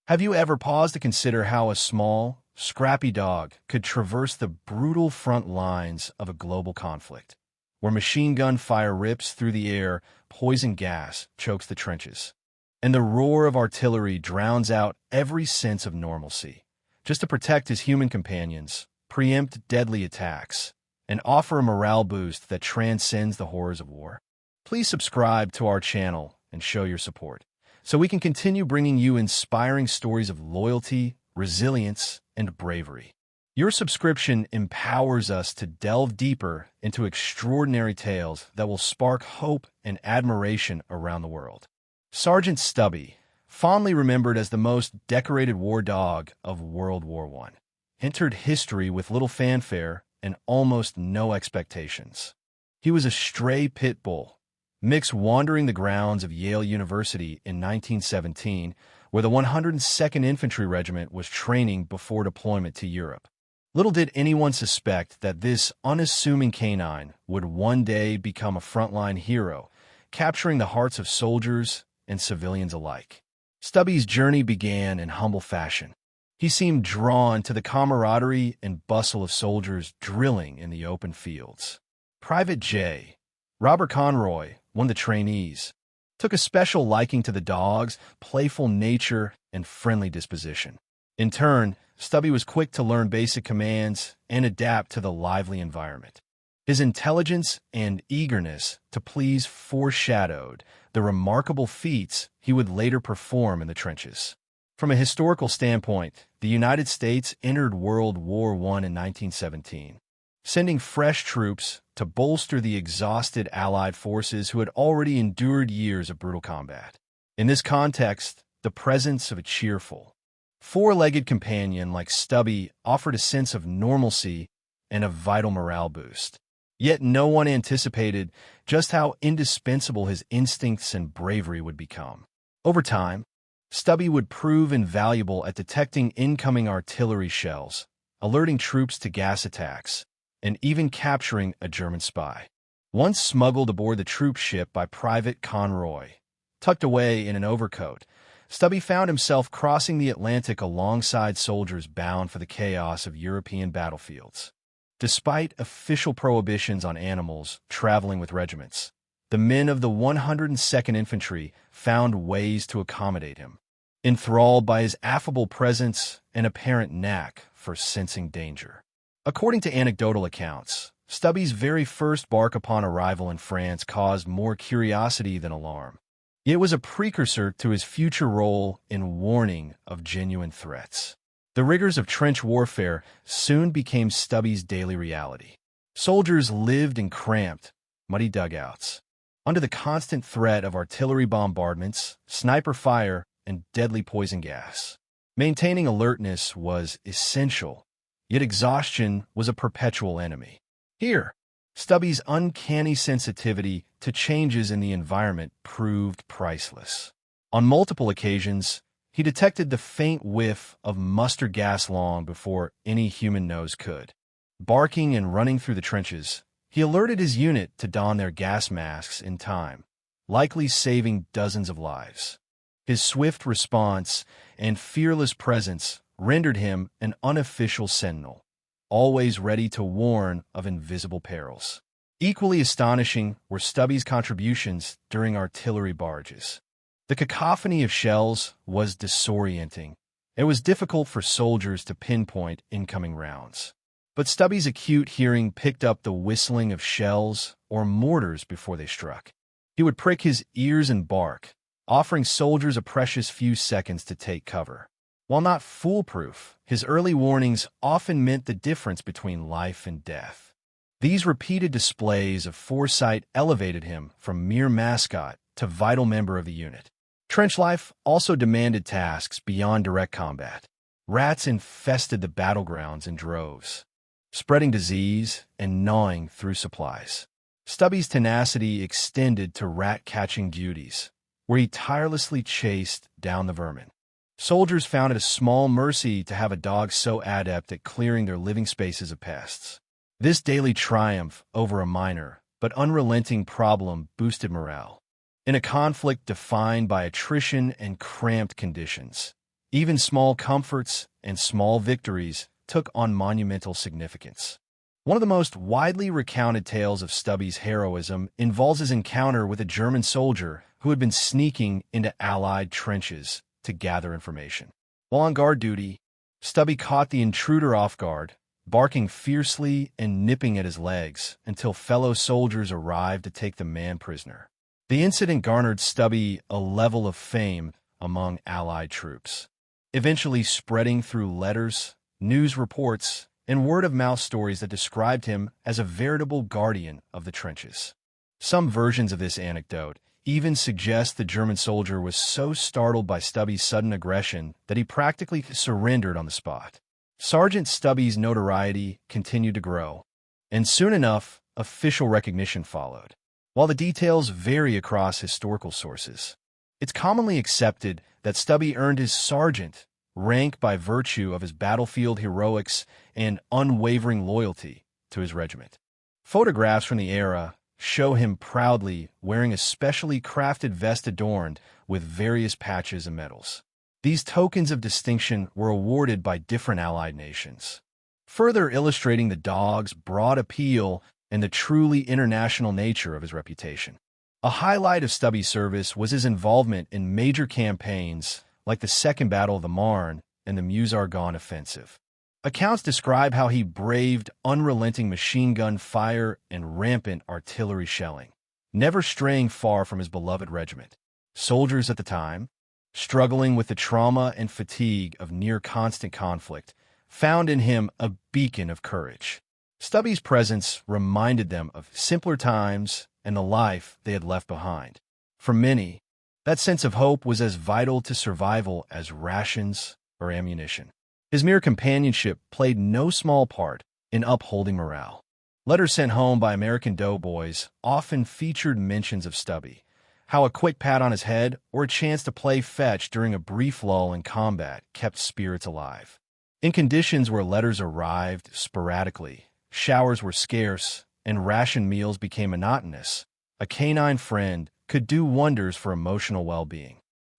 Have you ever paused to consider how a small, scrappy dog could traverse the brutal front lines of a global conflict, where machine gun fire rips through the air, poison gas chokes the trenches, and the roar of artillery drowns out every sense of normalcy, just to protect his human companions, preempt deadly attacks, and offer a morale boost that transcends the horrors of war? Please subscribe to our channel and show your support, so we can continue bringing you inspiring stories of loyalty, resilience, and bravery. Your subscription empowers us to delve deeper into extraordinary tales that will spark hope and admiration around the world. Sergeant Stubby, fondly remembered as the most decorated war dog of World War I, entered history with little fanfare and almost no expectations. He was a stray pit bull, mix wandering the grounds of Yale University in 1917, where the 102nd Infantry Regiment was training before deployment to Europe. Little did anyone suspect that this unassuming canine would one day become a frontline hero, capturing the hearts of soldiers and civilians alike. Stubby's journey began in humble fashion. He seemed drawn to the camaraderie and bustle of soldiers drilling in the open fields. Private J. Robert Conroy, one of the trainees, took a special liking to the dog's playful nature and friendly disposition. In turn, Stubby was quick to learn basic commands and adapt to the lively environment. His intelligence and eagerness to please foreshadowed the remarkable feats he would later perform in the trenches. From a historical standpoint, the United States entered World War I in 1917, sending fresh troops to bolster the exhausted Allied forces who had already endured years of brutal combat. In this context, the presence of a cheerful, four-legged companion like Stubby offered a sense of normalcy and a vital morale boost. Yet no one anticipated just how indispensable his instincts and bravery would become. Over time, Stubby would prove invaluable at detecting incoming artillery shells, alerting troops to gas attacks, and even capturing a German spy. Once smuggled aboard the troop ship by Private Conroy, tucked away in an overcoat, Stubby found himself crossing the Atlantic alongside soldiers bound for the chaos of European battlefields. Despite official prohibitions on animals traveling with regiments, the men of the 102nd Infantry found ways to accommodate him, enthralled by his affable presence and apparent knack for sensing danger. According to anecdotal accounts, Stubby's very first bark upon arrival in France caused more curiosity than alarm. It was a precursor to his future role in warning of genuine threats. The rigors of trench warfare soon became Stubby's daily reality. Soldiers lived in cramped, muddy dugouts, under the constant threat of artillery bombardments, sniper fire, and deadly poison gas. Maintaining alertness was essential, yet exhaustion was a perpetual enemy. Here, Stubby's uncanny sensitivity to changes in the environment proved priceless. On multiple occasions, he detected the faint whiff of mustard gas long before any human nose could. Barking and running through the trenches, he alerted his unit to don their gas masks in time, likely saving dozens of lives. His swift response and fearless presence rendered him an unofficial sentinel, always ready to warn of invisible perils. Equally astonishing were Stubby's contributions during artillery barrages. The cacophony of shells was disorienting. It was difficult for soldiers to pinpoint incoming rounds. But Stubby's acute hearing picked up the whistling of shells or mortars before they struck. He would prick his ears and bark, offering soldiers a precious few seconds to take cover. While not foolproof, his early warnings often meant the difference between life and death. These repeated displays of foresight elevated him from mere mascot to vital member of the unit. Trench life also demanded tasks beyond direct combat. Rats infested the battlegrounds in droves, spreading disease and gnawing through supplies. Stubby's tenacity extended to rat-catching duties, where he tirelessly chased down the vermin. Soldiers found it a small mercy to have a dog so adept at clearing their living spaces of pests. This daily triumph over a minor but unrelenting problem boosted morale. In a conflict defined by attrition and cramped conditions, Even small comforts and small victories took on monumental significance. One of the most widely recounted tales of Stubby's heroism involves his encounter with a German soldier who had been sneaking into Allied trenches to gather information. While on guard duty, Stubby caught the intruder off guard, barking fiercely and nipping at his legs until fellow soldiers arrived to take the man prisoner. The incident garnered Stubby a level of fame among Allied troops, eventually spreading through letters, news reports, and word-of-mouth stories that described him as a veritable guardian of the trenches. Some versions of this anecdote even suggest the German soldier was so startled by Stubby's sudden aggression that he practically surrendered on the spot. Sergeant Stubby's notoriety continued to grow, and soon enough, official recognition followed. While the details vary across historical sources, it's commonly accepted that Stubby earned his sergeant rank by virtue of his battlefield heroics and unwavering loyalty to his regiment. Photographs from the era show him proudly wearing a specially crafted vest adorned with various patches and medals. These tokens of distinction were awarded by different Allied nations, further illustrating the dog's broad appeal and the truly international nature of his reputation. A highlight of Stubby's service was his involvement in major campaigns like the Second Battle of the Marne and the Meuse-Argonne Offensive. Accounts describe how he braved unrelenting machine gun fire and rampant artillery shelling, never straying far from his beloved regiment. Soldiers at the time, struggling with the trauma and fatigue of near-constant conflict, found in him a beacon of courage. Stubby's presence reminded them of simpler times and the life they had left behind. For many, that sense of hope was as vital to survival as rations or ammunition. His mere companionship played no small part in upholding morale. Letters sent home by American doughboys often featured mentions of Stubby, how a quick pat on his head or a chance to play fetch during a brief lull in combat kept spirits alive. In conditions where letters arrived sporadically, showers were scarce, and ration meals became monotonous, a canine friend could do wonders for emotional well-being.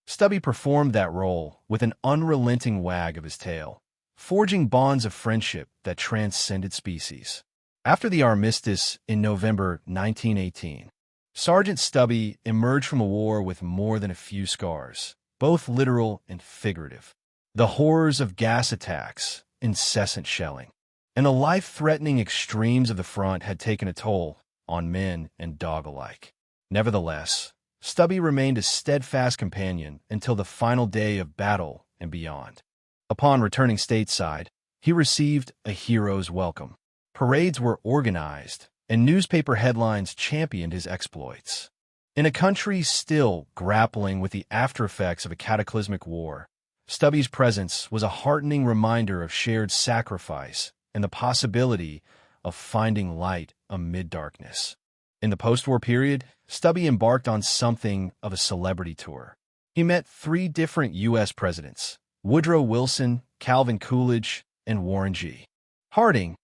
Stubby performed that role with an unrelenting wag of his tail, forging bonds of friendship that transcended species. After the armistice in November 1918, Sergeant Stubby emerged from a war with more than a few scars, both literal and figurative. The horrors of gas attacks, incessant shelling, and the life-threatening extremes of the front had taken a toll on men and dog alike. Nevertheless, Stubby remained a steadfast companion until the final day of battle and beyond. Upon returning stateside, he received a hero's welcome. Parades were organized, and newspaper headlines championed his exploits. In a country still grappling with the aftereffects of a cataclysmic war, Stubby's presence was a heartening reminder of shared sacrifice and the possibility of finding light amid darkness. In the post-war period, Stubby embarked on something of a celebrity tour. He met 3 different U.S. presidents, Woodrow Wilson, Calvin Coolidge, and Warren G. Harding,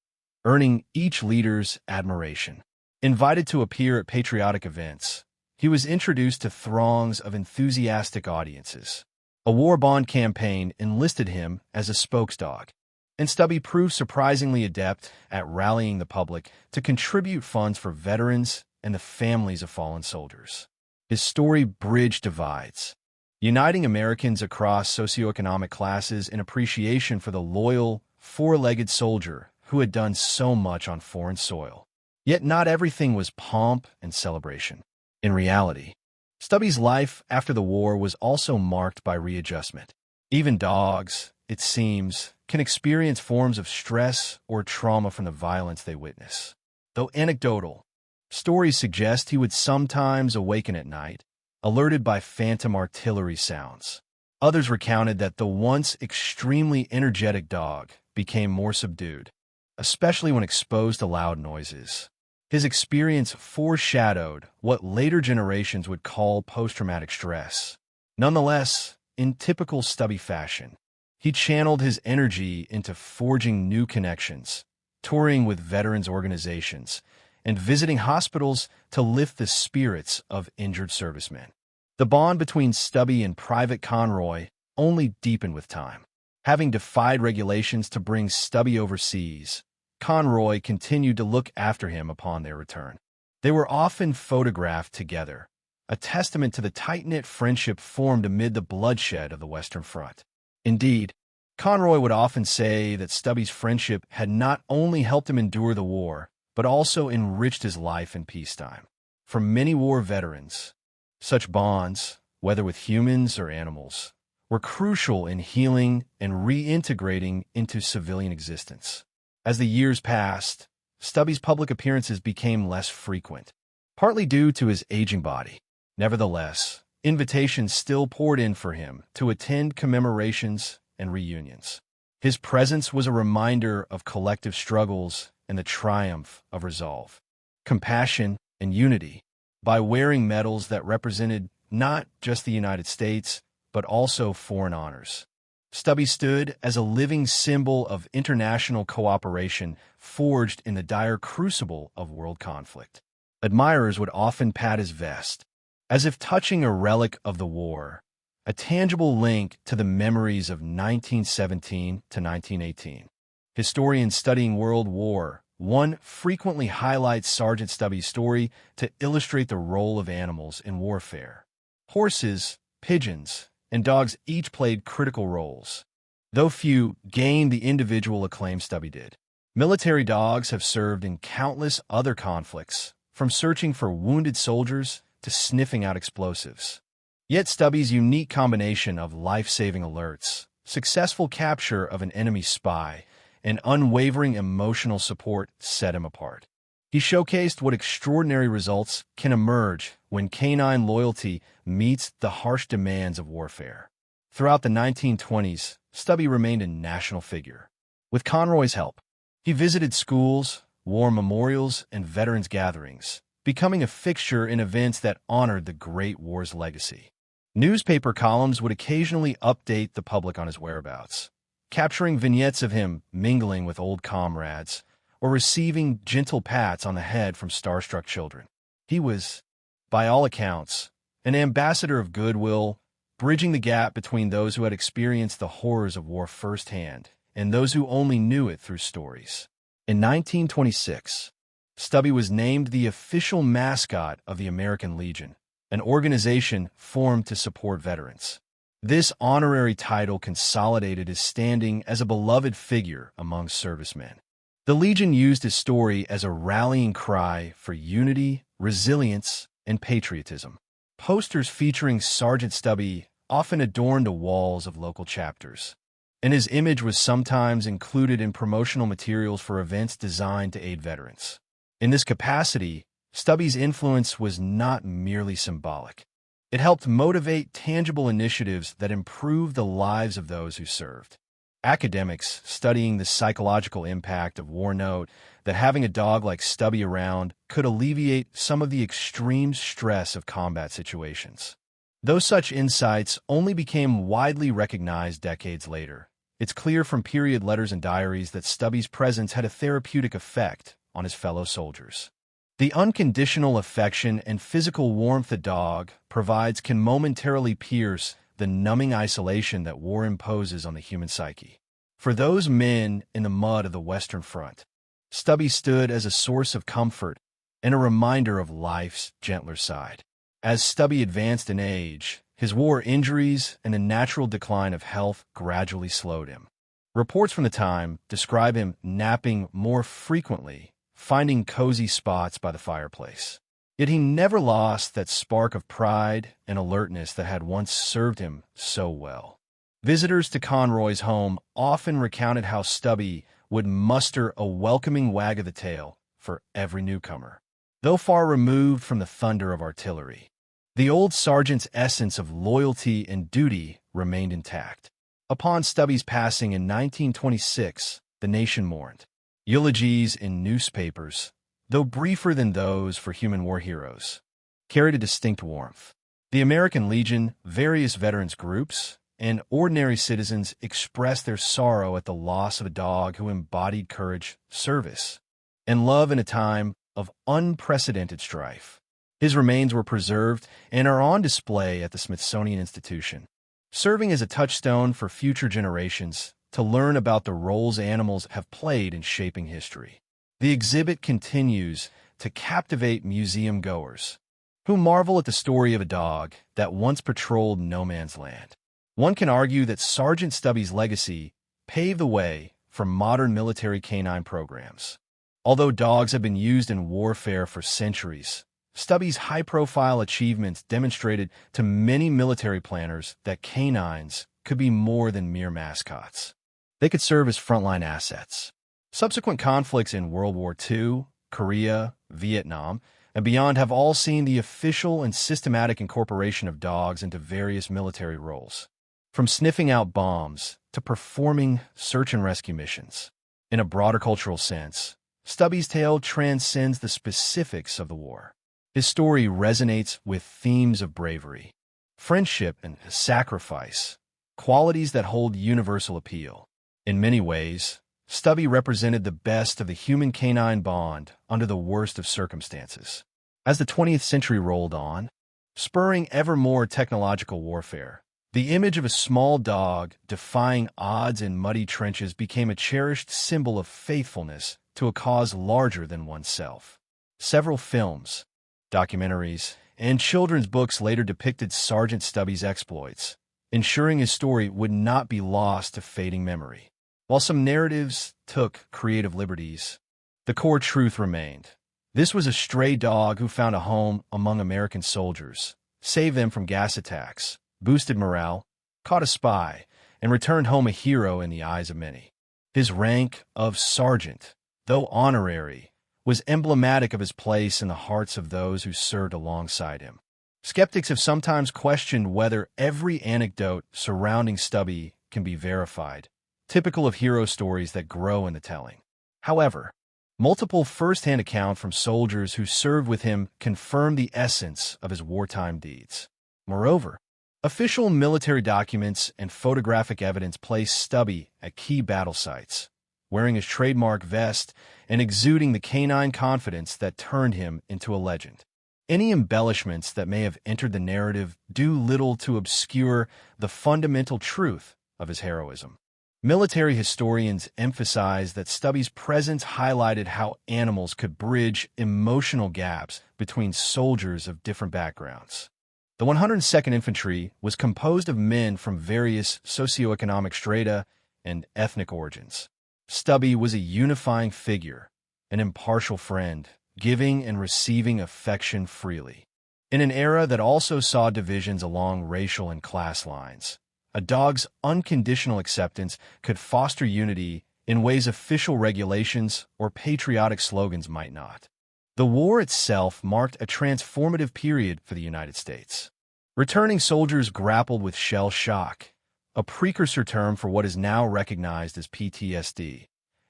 earning each leader's admiration. Invited to appear at patriotic events, he was introduced to throngs of enthusiastic audiences. A war bond campaign enlisted him as a spokesdog, and Stubby proved surprisingly adept at rallying the public to contribute funds for veterans and the families of fallen soldiers. His story bridged divides, uniting Americans across socioeconomic classes in appreciation for the loyal, four-legged soldier who had done so much on foreign soil. Yet not everything was pomp and celebration. In reality, Stubby's life after the war was also marked by readjustment. Even dogs, it seems, can experience forms of stress or trauma from the violence they witness. Though anecdotal, stories suggest he would sometimes awaken at night, alerted by phantom artillery sounds. Others recounted that the once extremely energetic dog became more subdued, especially when exposed to loud noises. His experience foreshadowed what later generations would call post-traumatic stress. Nonetheless, in typical Stubby fashion, he channeled his energy into forging new connections, touring with veterans organizations, and visiting hospitals to lift the spirits of injured servicemen. The bond between Stubby and Private Conroy only deepened with time. Having defied regulations to bring Stubby overseas, Conroy continued to look after him upon their return. They were often photographed together, a testament to the tight-knit friendship formed amid the bloodshed of the Western Front. Indeed, Conroy would often say that Stubby's friendship had not only helped him endure the war, but also enriched his life in peacetime. For many war veterans, such bonds, whether with humans or animals, were crucial in healing and reintegrating into civilian existence. As the years passed, Stubby's public appearances became less frequent, partly due to his aging body. Nevertheless, invitations still poured in for him to attend commemorations and reunions. His presence was a reminder of collective struggles and the triumph of resolve, compassion, and unity. By wearing medals that represented not just the United States, but also foreign honors, Stubby stood as a living symbol of international cooperation forged in the dire crucible of world conflict. Admirers would often pat his vest, as if touching a relic of the war, a tangible link to the memories of 1917 to 1918. Historians studying World War I frequently highlight Sergeant Stubby's story to illustrate the role of animals in warfare. Horses, pigeons, and dogs each played critical roles, though few gained the individual acclaim Stubby did. Military dogs have served in countless other conflicts, from searching for wounded soldiers to sniffing out explosives. Yet Stubby's unique combination of life-saving alerts, successful capture of an enemy spy, and unwavering emotional support set him apart. He showcased what extraordinary results can emerge when canine loyalty meets the harsh demands of warfare. Throughout the 1920s, Stubby remained a national figure. With Conroy's help, he visited schools, war memorials, and veterans gatherings, becoming a fixture in events that honored the Great War's legacy. Newspaper columns would occasionally update the public on his whereabouts, capturing vignettes of him mingling with old comrades or receiving gentle pats on the head from starstruck children. He was, by all accounts, an ambassador of goodwill, bridging the gap between those who had experienced the horrors of war firsthand and those who only knew it through stories. In 1926, Stubby was named the official mascot of the American Legion, an organization formed to support veterans. This honorary title consolidated his standing as a beloved figure among servicemen. The Legion used his story as a rallying cry for unity, resilience, and patriotism. Posters featuring Sergeant Stubby often adorned the walls of local chapters, and his image was sometimes included in promotional materials for events designed to aid veterans. In this capacity, Stubby's influence was not merely symbolic. It helped motivate tangible initiatives that improved the lives of those who served. Academics studying the psychological impact of war note that having a dog like Stubby around could alleviate some of the extreme stress of combat situations. Though such insights only became widely recognized decades later, it's clear from period letters and diaries that Stubby's presence had a therapeutic effect on his fellow soldiers. The unconditional affection and physical warmth a dog provides can momentarily pierce the numbing isolation that war imposes on the human psyche. For those men in the mud of the Western Front, Stubby stood as a source of comfort and a reminder of life's gentler side. As Stubby advanced in age, his war injuries and a natural decline of health gradually slowed him. Reports from the time describe him napping more frequently, finding cozy spots by the fireplace. Yet he never lost that spark of pride and alertness that had once served him so well. Visitors to Conroy's home often recounted how Stubby would muster a welcoming wag of the tail for every newcomer. Though far removed from the thunder of artillery, the old sergeant's essence of loyalty and duty remained intact. Upon Stubby's passing in 1926, the nation mourned. Eulogies in newspapers, though briefer than those for human war heroes, carried a distinct warmth. The American Legion, various veterans groups, and ordinary citizens expressed their sorrow at the loss of a dog who embodied courage, service, and love in a time of unprecedented strife. His remains were preserved and are on display at the Smithsonian Institution. serving as a touchstone for future generations to learn about the roles animals have played in shaping history. The exhibit continues to captivate museum goers, who marvel at the story of a dog that once patrolled no man's land. One can argue that Sergeant Stubby's legacy paved the way for modern military canine programs. Although dogs have been used in warfare for centuries, Stubby's high-profile achievements demonstrated to many military planners that canines could be more than mere mascots. They could serve as frontline assets. Subsequent conflicts in World War II, Korea, Vietnam, and beyond have all seen the official and systematic incorporation of dogs into various military roles, from sniffing out bombs to performing search and rescue missions. In a broader cultural sense, Stubby's tale transcends the specifics of the war. His story resonates with themes of bravery, friendship, and sacrifice, qualities that hold universal appeal. In many ways, Stubby represented the best of the human-canine bond under the worst of circumstances. As the 20th century rolled on, spurring ever more technological warfare, the image of a small dog defying odds in muddy trenches became a cherished symbol of faithfulness to a cause larger than oneself. Several films, documentaries, and children's books later depicted Sergeant Stubby's exploits, ensuring his story would not be lost to fading memory. While some narratives took creative liberties, the core truth remained. This was a stray dog who found a home among American soldiers, saved them from gas attacks, boosted morale, caught a spy, and returned home a hero in the eyes of many. His rank of sergeant, though honorary, was emblematic of his place in the hearts of those who served alongside him. Skeptics have sometimes questioned whether every anecdote surrounding Stubby can be verified, typical of hero stories that grow in the telling. However, multiple first-hand accounts from soldiers who served with him confirm the essence of his wartime deeds. Moreover, official military documents and photographic evidence place Stubby at key battle sites, wearing his trademark vest and exuding the canine confidence that turned him into a legend. Any embellishments that may have entered the narrative do little to obscure the fundamental truth of his heroism. Military historians emphasize that Stubby's presence highlighted how animals could bridge emotional gaps between soldiers of different backgrounds. The 102nd Infantry was composed of men from various socioeconomic strata and ethnic origins. Stubby was a unifying figure, an impartial friend, giving and receiving affection freely. In an era that also saw divisions along racial and class lines, a dog's unconditional acceptance could foster unity in ways official regulations or patriotic slogans might not. The war itself marked a transformative period for the United States. Returning soldiers grappled with shell shock, a precursor term for what is now recognized as PTSD,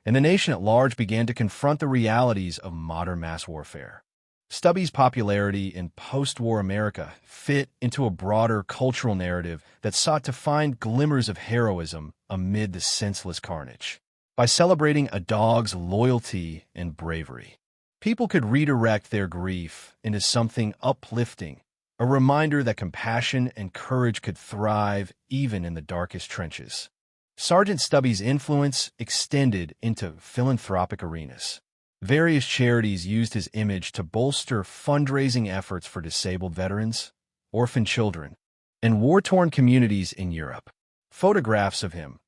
and the nation at large began to confront the realities of modern mass warfare. Stubby's popularity in post-war America fit into a broader cultural narrative that sought to find glimmers of heroism amid the senseless carnage. By celebrating a dog's loyalty and bravery, people could redirect their grief into something uplifting, a reminder that compassion and courage could thrive even in the darkest trenches. Sergeant Stubby's influence extended into philanthropic arenas. Various charities used his image to bolster fundraising efforts for disabled veterans, orphan children, and war-torn communities in Europe. Photographs of him,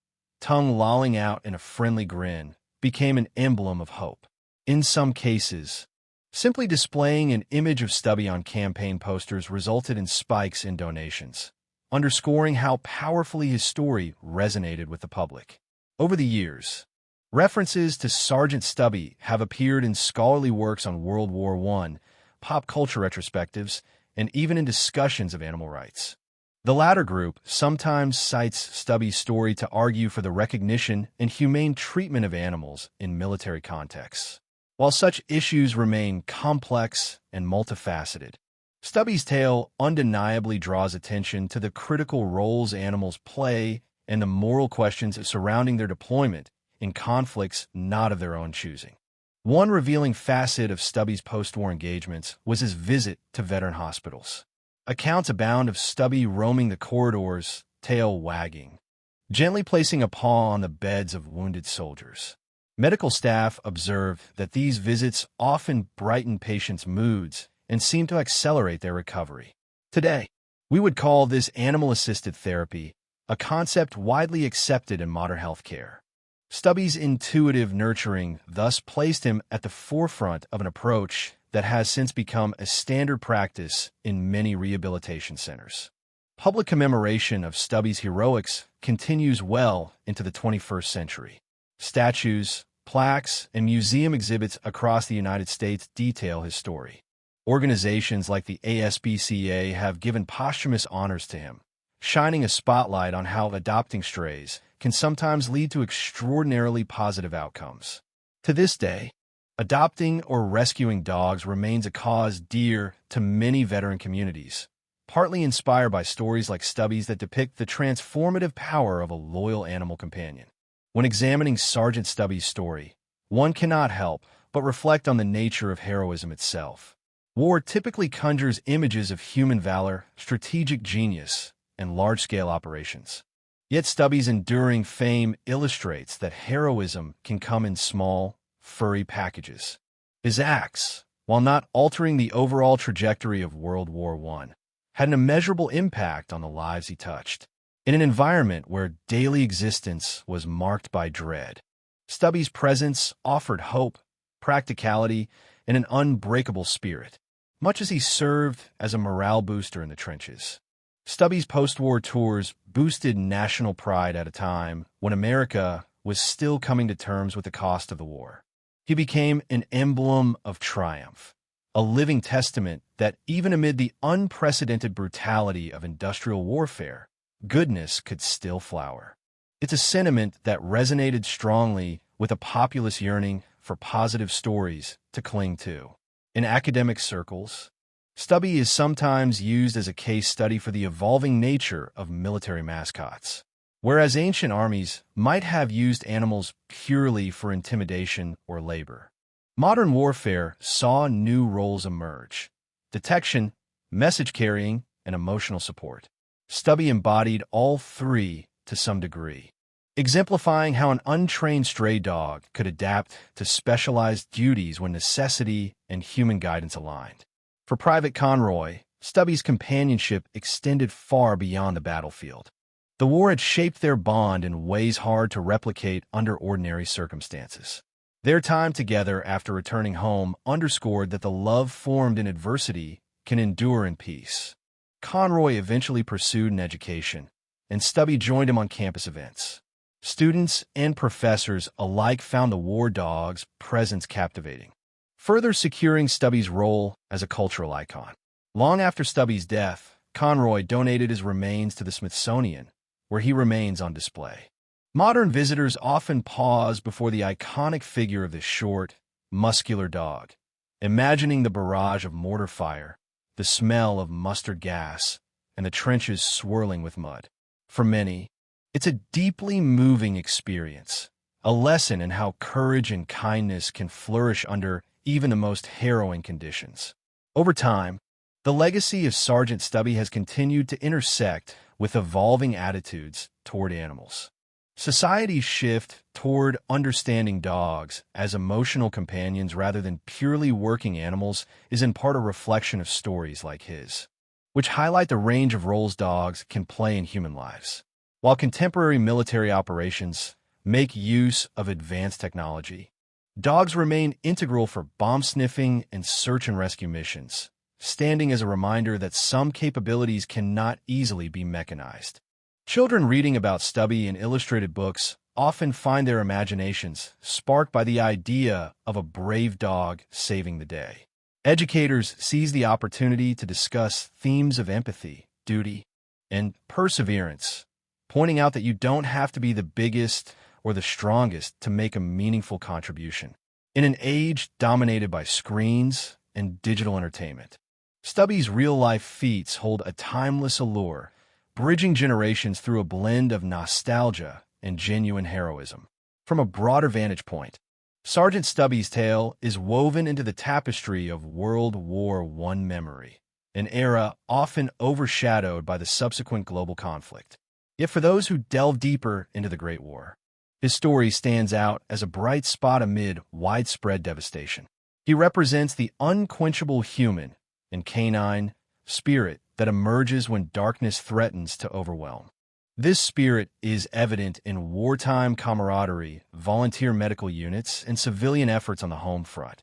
tongue lolling out in a friendly grin, became an emblem of hope. In some cases, simply displaying an image of Stubby on campaign posters resulted in spikes in donations, underscoring how powerfully his story resonated with the public. Over the years, references to Sergeant Stubby have appeared in scholarly works on World War I, pop culture retrospectives, and even in discussions of animal rights. The latter group sometimes cites Stubby's story to argue for the recognition and humane treatment of animals in military contexts. While such issues remain complex and multifaceted, Stubby's tale undeniably draws attention to the critical roles animals play and the moral questions surrounding their deployment in conflicts not of their own choosing. One revealing facet of Stubby's post-war engagements was his visit to veteran hospitals. Accounts abound of Stubby roaming the corridors, tail wagging, gently placing a paw on the beds of wounded soldiers. Medical staff observed that these visits often brighten patients' moods and seem to accelerate their recovery. Today, we would call this animal-assisted therapy, a concept widely accepted in modern healthcare. Stubby's intuitive nurturing thus placed him at the forefront of an approach that has since become a standard practice in many rehabilitation centers. Public commemoration of Stubby's heroics continues well into the 21st century. Statues, plaques, and museum exhibits across the United States detail his story. Organizations like the ASPCA have given posthumous honors to him, shining a spotlight on how adopting strays can sometimes lead to extraordinarily positive outcomes. To this day, adopting or rescuing dogs remains a cause dear to many veteran communities, partly inspired by stories like Stubby's that depict the transformative power of a loyal animal companion. When examining Sergeant Stubby's story, one cannot help but reflect on the nature of heroism itself. War typically conjures images of human valor, strategic genius, and large-scale operations. Yet Stubby's enduring fame illustrates that heroism can come in small, furry packages. His acts, while not altering the overall trajectory of World War I, had an immeasurable impact on the lives he touched. In an environment where daily existence was marked by dread, Stubby's presence offered hope, practicality, and an unbreakable spirit, much as he served as a morale booster in the trenches. Stubby's post-war tours boosted national pride at a time when America was still coming to terms with the cost of the war. He became an emblem of triumph, a living testament that even amid the unprecedented brutality of industrial warfare, goodness could still flower. It's a sentiment that resonated strongly with a populace yearning for positive stories to cling to. In academic circles, Stubby is sometimes used as a case study for the evolving nature of military mascots. Whereas ancient armies might have used animals purely for intimidation or labor, modern warfare saw new roles emerge: detection, message carrying, and emotional support. Stubby embodied all three to some degree, exemplifying how an untrained stray dog could adapt to specialized duties when necessity and human guidance aligned. For Private Conroy, Stubby's companionship extended far beyond the battlefield. The war had shaped their bond in ways hard to replicate under ordinary circumstances. Their time together after returning home underscored that the love formed in adversity can endure in peace. Conroy eventually pursued an education, and Stubby joined him on campus events. Students and professors alike found the war dog's presence captivating, further securing Stubby's role as a cultural icon. Long after Stubby's death, Conroy donated his remains to the Smithsonian, where he remains on display. Modern visitors often pause before the iconic figure of this short, muscular dog, imagining the barrage of mortar fire, the smell of mustard gas, and the trenches swirling with mud. For many, it's a deeply moving experience, a lesson in how courage and kindness can flourish under even the most harrowing conditions. Over time, the legacy of Sergeant Stubby has continued to intersect with evolving attitudes toward animals. Society's shift toward understanding dogs as emotional companions rather than purely working animals is in part a reflection of stories like his, which highlight the range of roles dogs can play in human lives. While contemporary military operations make use of advanced technology, dogs remain integral for bomb sniffing and search and rescue missions, standing as a reminder that some capabilities cannot easily be mechanized. Children reading about Stubby in illustrated books often find their imaginations sparked by the idea of a brave dog saving the day. Educators seize the opportunity to discuss themes of empathy, duty, and perseverance, pointing out that you don't have to be the biggest or the strongest to make a meaningful contribution. In an age dominated by screens and digital entertainment, Stubby's real-life feats hold a timeless allure, bridging generations through a blend of nostalgia and genuine heroism. From a broader vantage point, Sergeant Stubby's tale is woven into the tapestry of World War I memory, an era often overshadowed by the subsequent global conflict. Yet for those who delve deeper into the Great War, his story stands out as a bright spot amid widespread devastation. He represents the unquenchable human and canine spirit that emerges when darkness threatens to overwhelm. This spirit is evident in wartime camaraderie, volunteer medical units, and civilian efforts on the home front,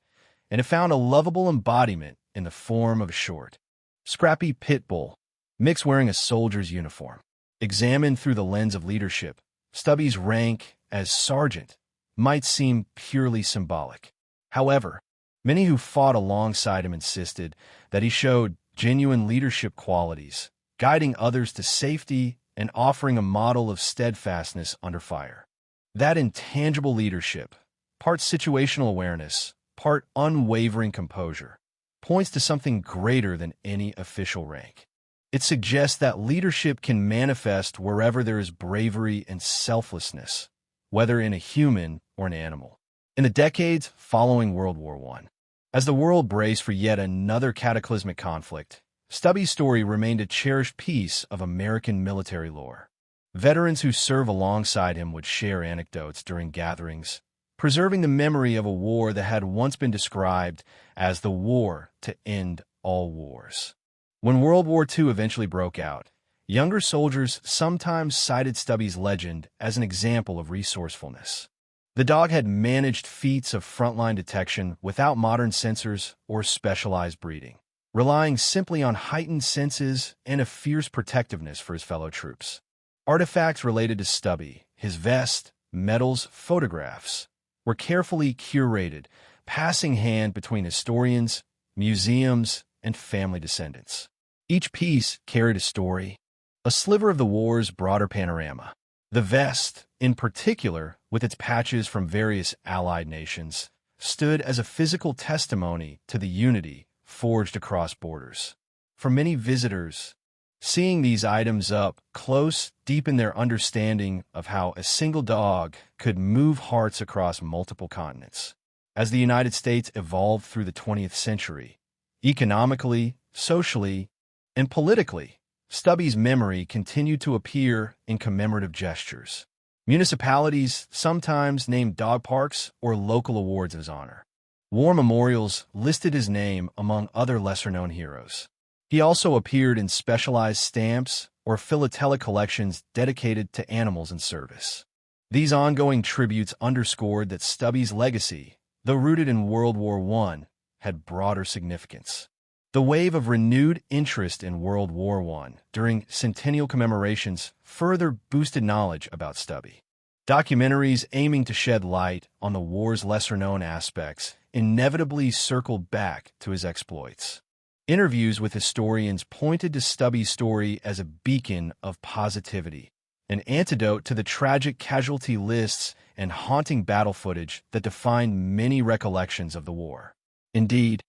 and it found a lovable embodiment in the form of a short, scrappy pit bull, mix wearing a soldier's uniform. Examined through the lens of leadership, Stubby's rank as sergeant might seem purely symbolic. However, many who fought alongside him insisted that he showed genuine leadership qualities, guiding others to safety and offering a model of steadfastness under fire. That intangible leadership, part situational awareness, part unwavering composure, points to something greater than any official rank. It suggests that leadership can manifest wherever there is bravery and selflessness, whether in a human or an animal. In the decades following World War I, as the world braced for yet another cataclysmic conflict, Stubby's story remained a cherished piece of American military lore. Veterans who serve alongside him would share anecdotes during gatherings, preserving the memory of a war that had once been described as the war to end all wars. When World War II eventually broke out, younger soldiers sometimes cited Stubby's legend as an example of resourcefulness. The dog had managed feats of frontline detection without modern sensors or specialized breeding, relying simply on heightened senses and a fierce protectiveness for his fellow troops. Artifacts related to Stubby, his vest, medals, photographs, were carefully curated, passing hand between historians, museums, and family descendants. Each piece carried a story, a sliver of the war's broader panorama. The vest, in particular, with its patches from various allied nations, stood as a physical testimony to the unity forged across borders. For many visitors, seeing these items up close deepened their understanding of how a single dog could move hearts across multiple continents. As the United States evolved through the 20th century, economically, socially, and politically, Stubby's memory continued to appear in commemorative gestures. Municipalities sometimes named dog parks or local awards in his honor. War memorials listed his name among other lesser-known heroes. He also appeared in specialized stamps or philatelic collections dedicated to animals in service. These ongoing tributes underscored that Stubby's legacy, though rooted in World War I, had broader significance. The wave of renewed interest in World War I during centennial commemorations further boosted knowledge about Stubby. Documentaries aiming to shed light on the war's lesser-known aspects inevitably circled back to his exploits. Interviews with historians pointed to Stubby's story as a beacon of positivity, an antidote to the tragic casualty lists and haunting battle footage that defined many recollections of the war. Indeed,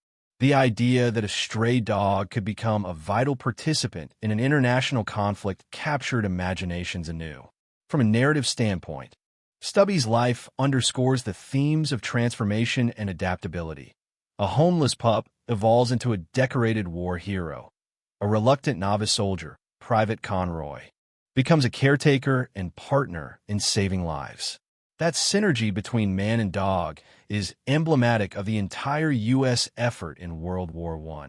the idea that a stray dog could become a vital participant in an international conflict captured imaginations anew. From a narrative standpoint, Stubby's life underscores the themes of transformation and adaptability. A homeless pup evolves into a decorated war hero. A reluctant novice soldier, Private Conroy, becomes a caretaker and partner in saving lives. That synergy between man and dog is emblematic of the entire U.S. effort in World War I.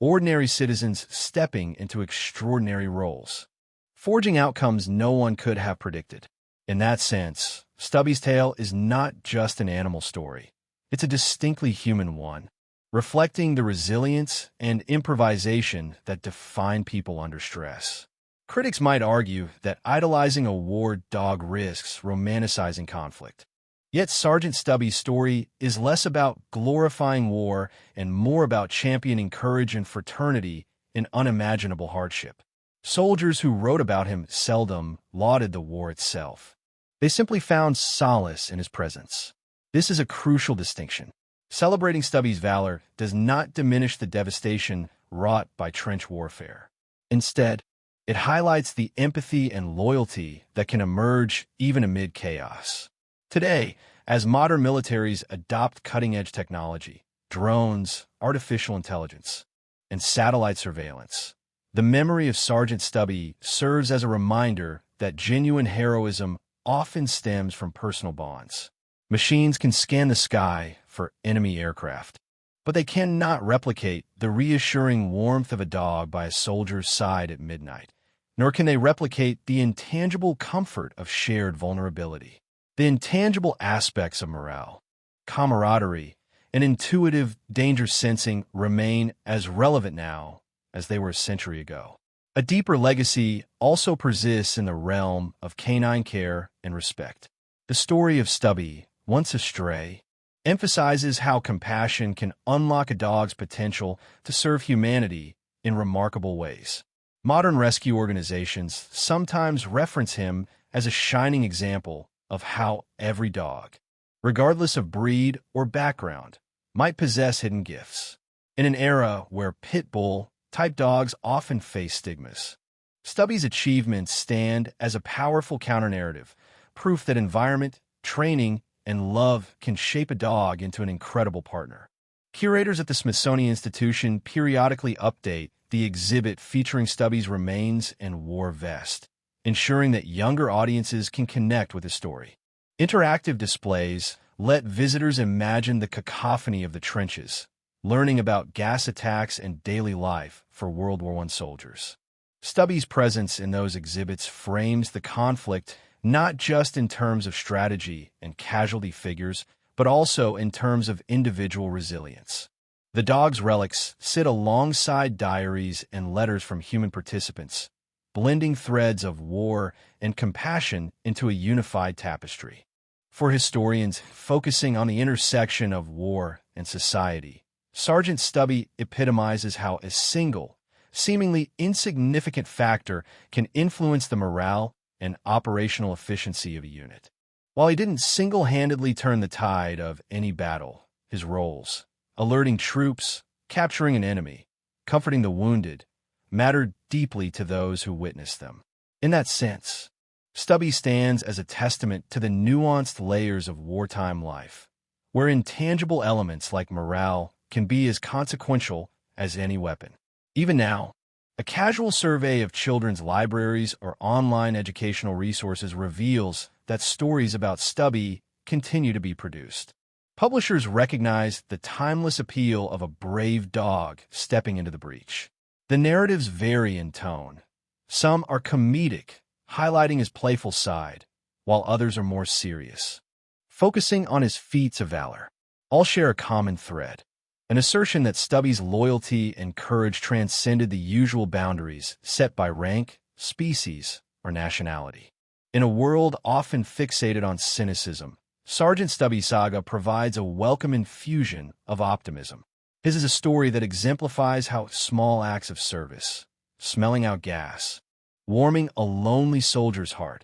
Ordinary citizens stepping into extraordinary roles, forging outcomes no one could have predicted. In that sense, Stubby's tale is not just an animal story. It's a distinctly human one, reflecting the resilience and improvisation that define people under stress. Critics might argue that idolizing a war dog risks romanticizing conflict. Yet Sergeant Stubby's story is less about glorifying war and more about championing courage and fraternity in unimaginable hardship. Soldiers who wrote about him seldom lauded the war itself. They simply found solace in his presence. This is a crucial distinction. Celebrating Stubby's valor does not diminish the devastation wrought by trench warfare. Instead, it highlights the empathy and loyalty that can emerge even amid chaos. Today, as modern militaries adopt cutting-edge technology, drones, artificial intelligence, and satellite surveillance, The memory of Sergeant Stubby serves as a reminder that genuine heroism often stems from personal bonds. Machines can scan the sky for enemy aircraft, but they cannot replicate the reassuring warmth of a dog by a soldier's side at midnight, nor can they replicate the intangible comfort of shared vulnerability. The intangible aspects of morale, camaraderie, and intuitive danger sensing remain as relevant now as they were a century ago. A deeper legacy also persists in the realm of canine care and respect. The story of Stubby, once a stray, emphasizes how compassion can unlock a dog's potential to serve humanity in remarkable ways. Modern rescue organizations sometimes reference him as a shining example of how every dog, regardless of breed or background, might possess hidden gifts. In an era where pit bull-type dogs often face stigmas, Stubby's achievements stand as a powerful counter-narrative, proof that environment, training, and love can shape a dog into an incredible partner. Curators at the Smithsonian Institution periodically update the exhibit featuring Stubby's remains and war vest, ensuring that younger audiences can connect with his story. Interactive displays let visitors imagine the cacophony of the trenches, learning about gas attacks and daily life for World War I soldiers. Stubby's presence in those exhibits frames the conflict not just in terms of strategy and casualty figures, but also in terms of individual resilience. The dog's relics sit alongside diaries and letters from human participants, blending threads of war and compassion into a unified tapestry. For historians focusing on the intersection of war and society, Sergeant Stubby epitomizes how a single, seemingly insignificant factor can influence the morale and operational efficiency of a unit. While he didn't single-handedly turn the tide of any battle, his roles, alerting troops, capturing an enemy, comforting the wounded, mattered deeply to those who witnessed them. In that sense, Stubby stands as a testament to the nuanced layers of wartime life, where intangible elements like morale can be as consequential as any weapon. Even now, a casual survey of children's libraries or online educational resources reveals that stories about Stubby continue to be produced. Publishers recognize the timeless appeal of a brave dog stepping into the breach. The narratives vary in tone. Some are comedic, highlighting his playful side, while others are more serious, focusing on his feats of valor. All share a common thread: an assertion that Stubby's loyalty and courage transcended the usual boundaries set by rank, species, or nationality. In a world often fixated on cynicism, Sergeant Stubby's saga provides a welcome infusion of optimism. His is a story that exemplifies how small acts of service, smelling out gas, warming a lonely soldier's heart,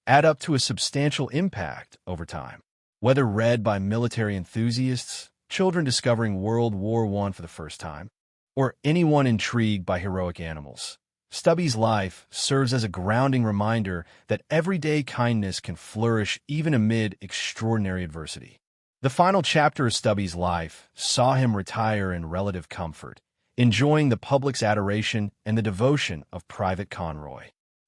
add up to a substantial impact over time. Whether read by military enthusiasts, children discovering World War I for the first time, or anyone intrigued by heroic animals, Stubby's life serves as a grounding reminder that everyday kindness can flourish even amid extraordinary adversity. The final chapter of Stubby's life saw him retire in relative comfort, enjoying the public's adoration and the devotion of Private Conroy.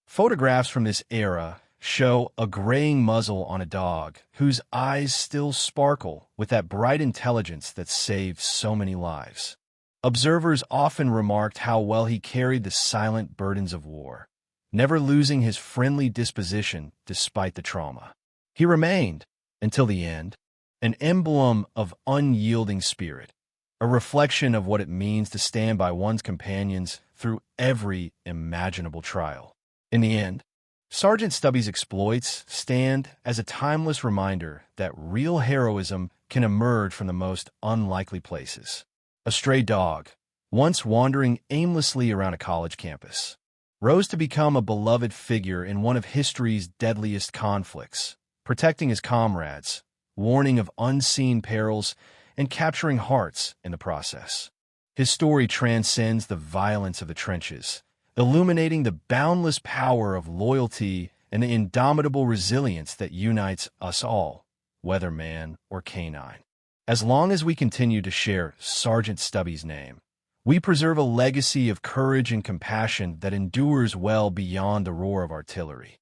Photographs from this era show a graying muzzle on a dog whose eyes still sparkle with that bright intelligence that saved so many lives. Observers often remarked how well he carried the silent burdens of war, never losing his friendly disposition despite the trauma. He remained, until the end, an emblem of unyielding spirit, a reflection of what it means to stand by one's companions through every imaginable trial. In the end, Sergeant Stubby's exploits stand as a timeless reminder that real heroism can emerge from the most unlikely places. A stray dog, once wandering aimlessly around a college campus, rose to become a beloved figure in one of history's deadliest conflicts, protecting his comrades, warning of unseen perils, and capturing hearts in the process. His story transcends the violence of the trenches, illuminating the boundless power of loyalty and the indomitable resilience that unites us all, whether man or canine. As long as we continue to share Sergeant Stubby's name, We preserve a legacy of courage and compassion that endures well beyond the roar of artillery.